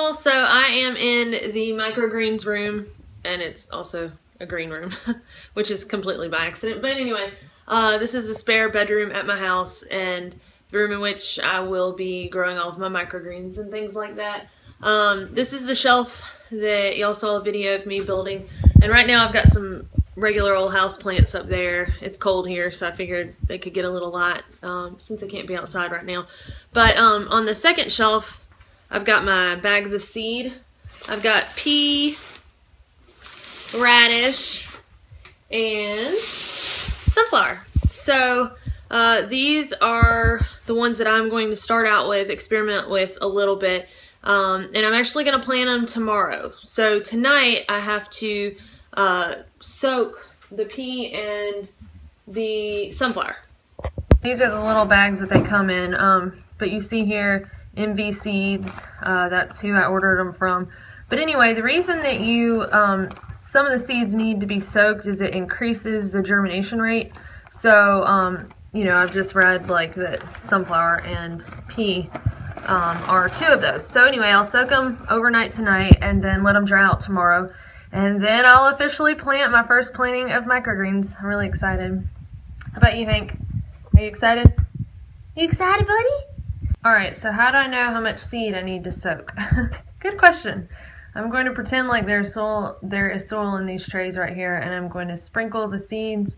y'all, so I am in the Microgreens room, and it's also a green room, which is completely by accident. But anyway, this is a spare bedroom at my house, and the room in which I will be growing all of my microgreens and things like that. This is the shelf that y'all saw a video of me building, and right now I've got some regular old house plants up there. It's cold here, so I figured they could get a little light since they can't be outside right now. But on the second shelf, I've got my bags of seed. I've got pea, radish, and sunflower. So these are the ones that I'm going to start out with, experiment with a little bit. And I'm actually going to plant them tomorrow. So tonight I have to soak the pea and the sunflower. These are the little bags that they come in, but you see here MV Seeds, that's who I ordered them from. But anyway, the reason that you some of the seeds need to be soaked is it increases the germination rate. So you know, I've just read like that sunflower and pea are two of those. So anyway, I'll soak them overnight tonight and then let them dry out tomorrow. And then I'll officially plant my first planting of microgreens. I'm really excited. How about you, Hank? Are you excited? You excited, buddy? Alright, so how do I know how much seed I need to soak? Good question. I'm going to pretend like there is soil in these trays right here, and I'm going to sprinkle the seeds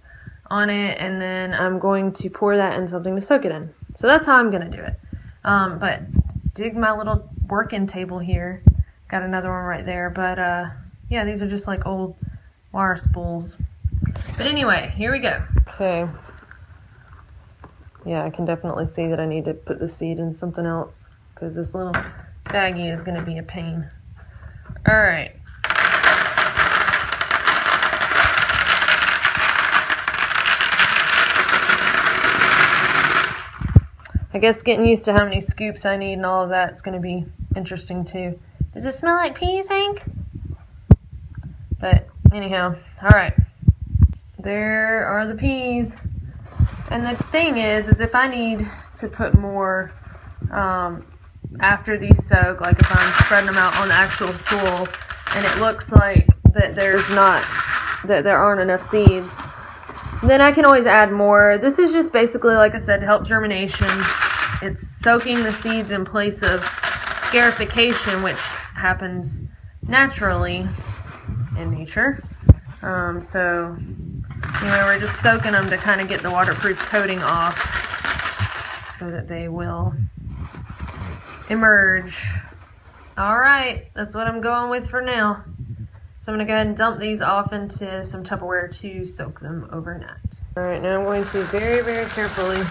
on it, and then I'm going to pour that in something to soak it in. So that's how I'm going to do it. But dig my little working table here. Got another one right there, but yeah, these are just like old wire spools. But anyway, here we go. Okay. Yeah, I can definitely see that I need to put the seed in something else, because this little baggie is going to be a pain. Alright. I guess getting used to how many scoops I need and all of that is going to be interesting too. Does it smell like peas, Hank? But anyhow, alright. There are the peas. And the thing is if I need to put more after these soak, like if I'm spreading them out on the actual soil and it looks like that there aren't enough seeds, then I can always add more. This is just basically, like I said, to help germination. It's soaking the seeds in place of scarification, which happens naturally in nature. So anyway, we're just soaking them to kind of get the waterproof coating off so that they will emerge. Alright, that's what I'm going with for now. So I'm going to go ahead and dump these off into some Tupperware to soak them overnight. Alright, now I'm going to very, very carefully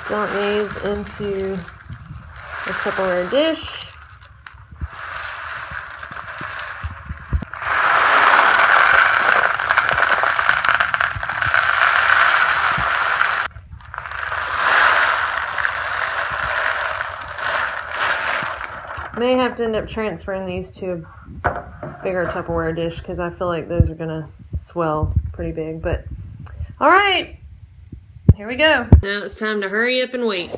dump these into a Tupperware dish. May have to end up transferring these to a bigger Tupperware dish because I feel like those are going to swell pretty big. But alright, here we go. Now it's time to hurry up and wait.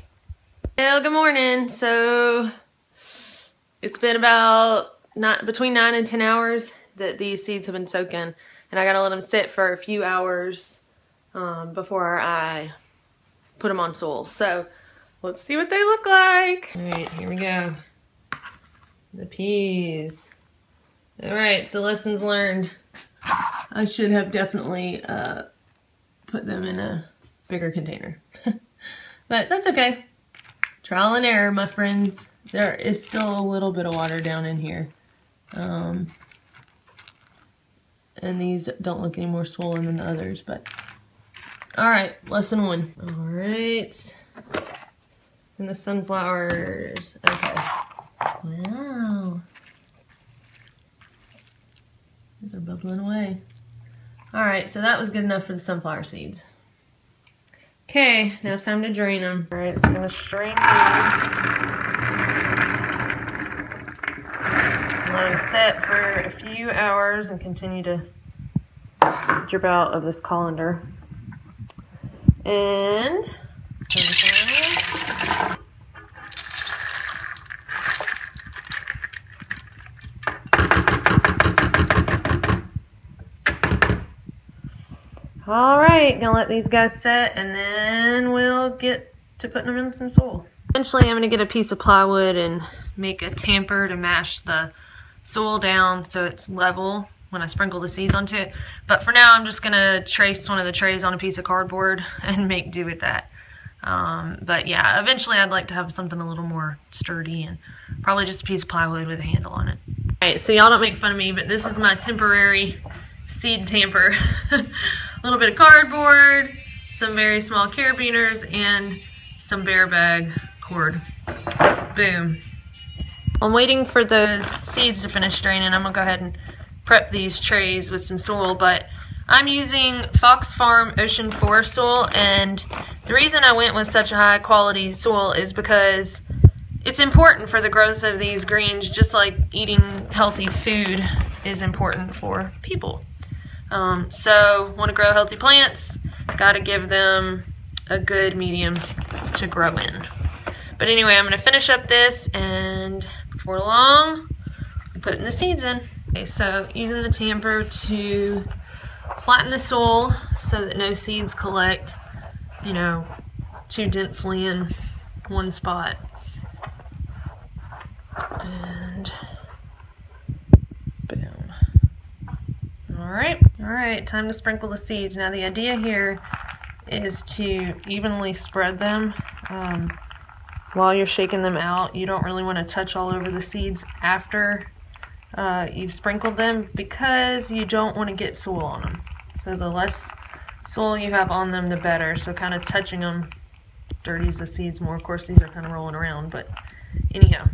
Well, good morning. So it's been about between 9 and 10 hours that these seeds have been soaking, and I got to let them sit for a few hours before I put them on soil. So let's see what they look like. Alright, here we go. The peas. Alright, so lessons learned. I should have definitely put them in a bigger container. But that's okay. Trial and error, my friends. There is still a little bit of water down in here. And these don't look any more swollen than the others, but alright, lesson 1. Alright. And the sunflowers. Okay. Wow. These are bubbling away. Alright, so that was good enough for the sunflower seeds. Okay, now it's time to drain them. Alright, so I'm going to strain these. Let them sit for a few hours and continue to drip out of this colander. And sunflower. Alright, gonna let these guys set and then we'll get to putting them in some soil. Eventually I'm gonna get a piece of plywood and make a tamper to mash the soil down so it's level when I sprinkle the seeds onto it. But for now I'm just gonna trace one of the trays on a piece of cardboard and make do with that. But yeah, eventually I'd like to have something a little more sturdy and probably just a piece of plywood with a handle on it. Alright, so y'all don't make fun of me, but this is my temporary seed tamper. A little bit of cardboard, some very small carabiners, and some bear bag cord. Boom. I'm waiting for those seeds to finish draining. I'm gonna go ahead and prep these trays with some soil, but I'm using Fox Farm Ocean Forest soil, and the reason I went with such a high quality soil is because it's important for the growth of these greens, just like eating healthy food is important for people. So want to grow healthy plants, got to give them a good medium to grow in. But anyway, I'm going to finish up this, and before long, I'm putting the seeds in. Okay, so using the tamper to flatten the soil so that no seeds collect, you know, too densely in one spot. And boom. Alright, time to sprinkle the seeds. Now the idea here is to evenly spread them while you're shaking them out. You don't really want to touch all over the seeds after you've sprinkled them, because you don't want to get soil on them. So the less soil you have on them, the better. So kind of touching them dirties the seeds more. Of course, these are kind of rolling around, but anyhow.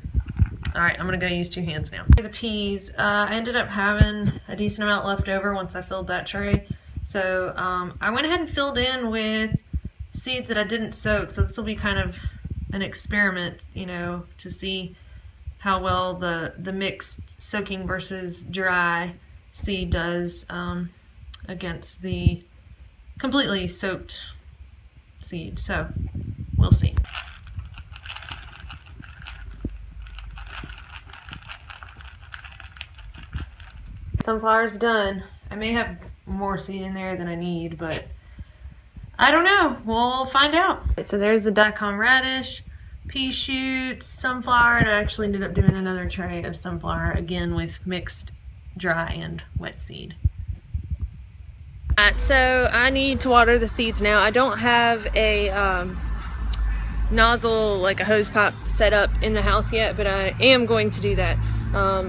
Alright, I'm going to go use 2 hands now. The peas, I ended up having a decent amount left over once I filled that tray. So I went ahead and filled in with seeds that I didn't soak. So this will be kind of an experiment, you know, to see how well the mixed soaking versus dry seed does against the completely soaked seed. So we'll see. Sunflower's done. I may have more seed in there than I need, but I don't know. We'll find out. So there's the daikon radish, pea shoots, sunflower, and I actually ended up doing another tray of sunflower, again with mixed dry and wet seed. Alright, so I need to water the seeds now. I don't have a nozzle, like a hose pipe set up in the house yet, but I am going to do that.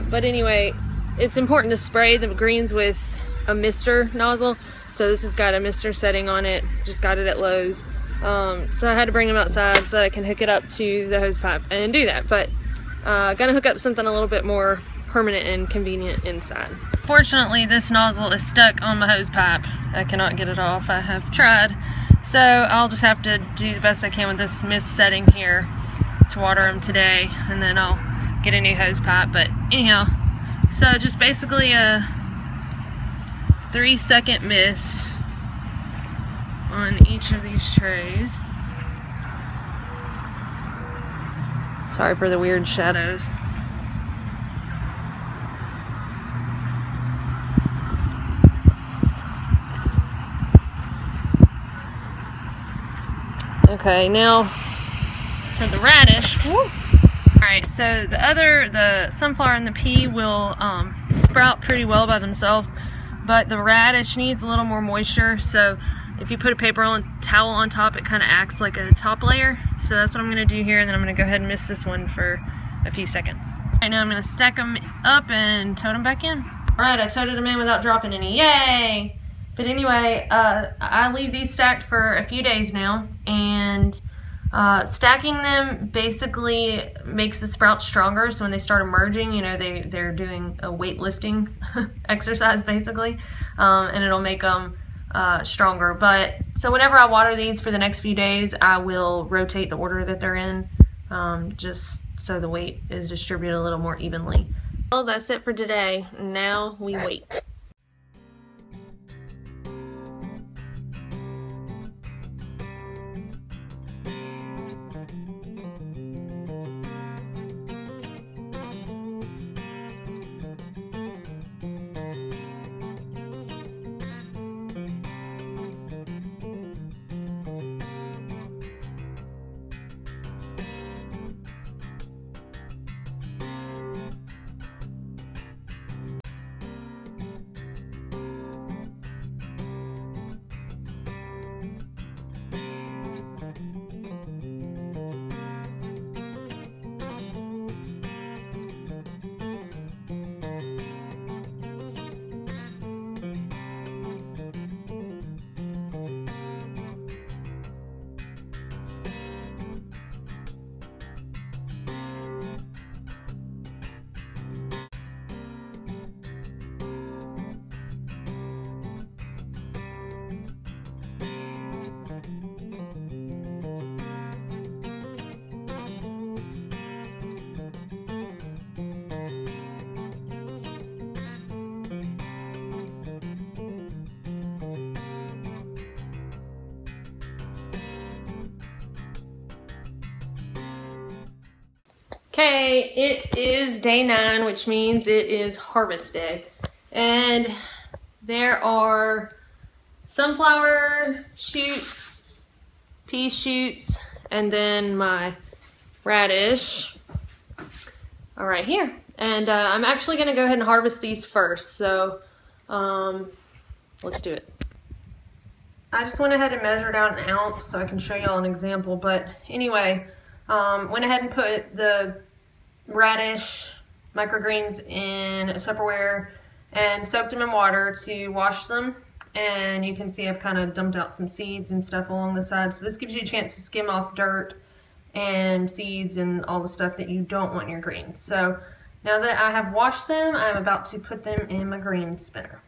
But anyway, it's important to spray the greens with a mister nozzle. So this has got a mister setting on it, just got it at Lowe's. So I had to bring them outside so that I can hook it up to the hose pipe and do that. But gonna hook up something a little bit more permanent and convenient inside. Fortunately, this nozzle is stuck on my hose pipe. I cannot get it off. I have tried. So I'll just have to do the best I can with this mist setting here to water them today, and then I'll get a new hose pipe. But anyhow, so just basically a 3-second mist on each of these trays. Sorry for the weird shadows. Okay, now for the radish. Woo. Alright, so the sunflower and the pea will sprout pretty well by themselves, but the radish needs a little more moisture, so if you put a paper towel on top, it kind of acts like a top layer. So that's what I'm going to do here, and then I'm going to go ahead and mist this one for a few seconds. Alright, now I'm going to stack them up and tote them back in. Alright, I toted them in without dropping any. Yay! But anyway, I leave these stacked for a few days now, and stacking them basically makes the sprouts stronger, so when they start emerging, you know, they're doing a weightlifting exercise basically, and it'll make them stronger. But so whenever I water these for the next few days, I will rotate the order that they're in, just so the weight is distributed a little more evenly. Well, that's it for today. Now we wait. Okay, it is day 9, which means it is harvest day. And there are sunflower shoots, pea shoots, and then my radish are right here. And I'm actually going to go ahead and harvest these first. So let's do it. I just went ahead and measured out an ounce so I can show y'all an example. But anyway, went ahead and put the radish, microgreens in a Tupperware and soaked them in water to wash them. And you can see I've kind of dumped out some seeds and stuff along the side. So this gives you a chance to skim off dirt and seeds and all the stuff that you don't want in your greens. So now that I have washed them, I'm about to put them in my green spinner.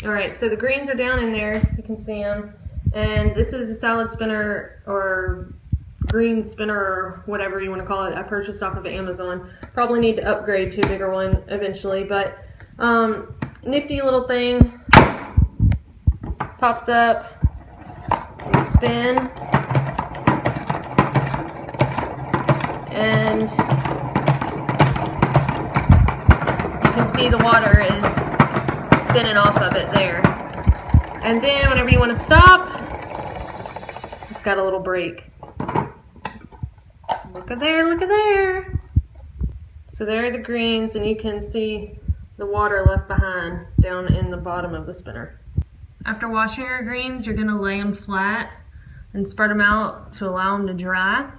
Alright, so the greens are down in there. You can see them. And this is a salad spinner or green spinner or whatever you want to call it. I purchased off of Amazon. Probably need to upgrade to a bigger one eventually, but nifty little thing. Pops up and spin, and you can see the water is spinning off of it there. And then whenever you want to stop, it's got a little brake. Look at there, look at there. So there are the greens, and you can see the water left behind down in the bottom of the spinner. After washing your greens, you're going to lay them flat and spread them out to allow them to dry.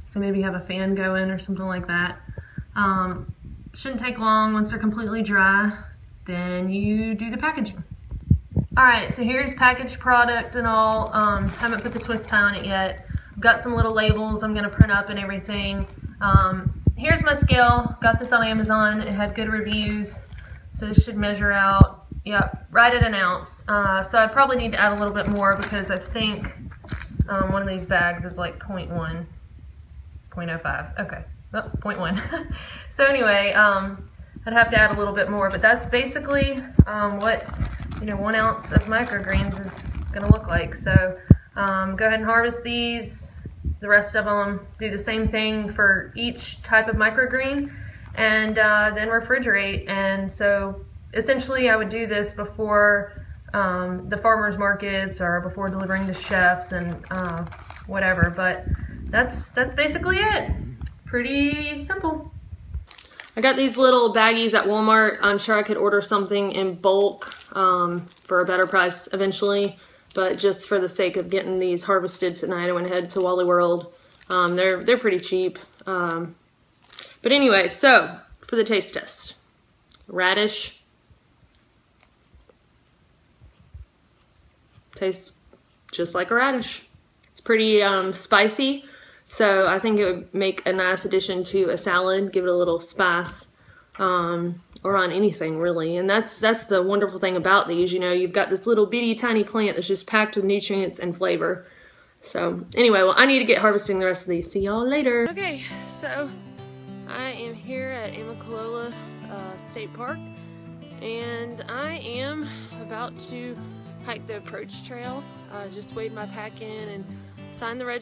So maybe have a fan going or something like that. Shouldn't take long. Once they're completely dry, then you do the packaging. Alright, so here's packaged product and all. Haven't put the twist tie on it yet. I've got some little labels I'm going to print up and everything. Here's my scale. Got this on Amazon. It had good reviews. So this should measure out, yep, right at an ounce. So I probably need to add a little bit more because I think one of these bags is like 0.1, 0.05. Okay, oh, 0.1. So anyway, I'd have to add a little bit more, but that's basically what 1 ounce of microgreens is going to look like. So go ahead and harvest these. The rest of them, do the same thing for each type of microgreen, and then refrigerate. And so essentially I would do this before the farmers markets or before delivering to chefs and whatever, but that's basically it. Pretty simple. I got these little baggies at Walmart. I'm sure I could order something in bulk for a better price eventually, but just for the sake of getting these harvested tonight, I went ahead to Wally World. They're pretty cheap. But anyway, so for the taste test, radish tastes just like a radish. It's pretty spicy, so I think it would make a nice addition to a salad, give it a little spice, or on anything really. And that's the wonderful thing about these. You've got this little bitty tiny plant that's just packed with nutrients and flavor. So anyway, well, I need to get harvesting the rest of these. See y'all later. Okay, so I am here at Amicalola State Park, and I am about to hike the approach trail. Just weighed my pack in and signed the registration.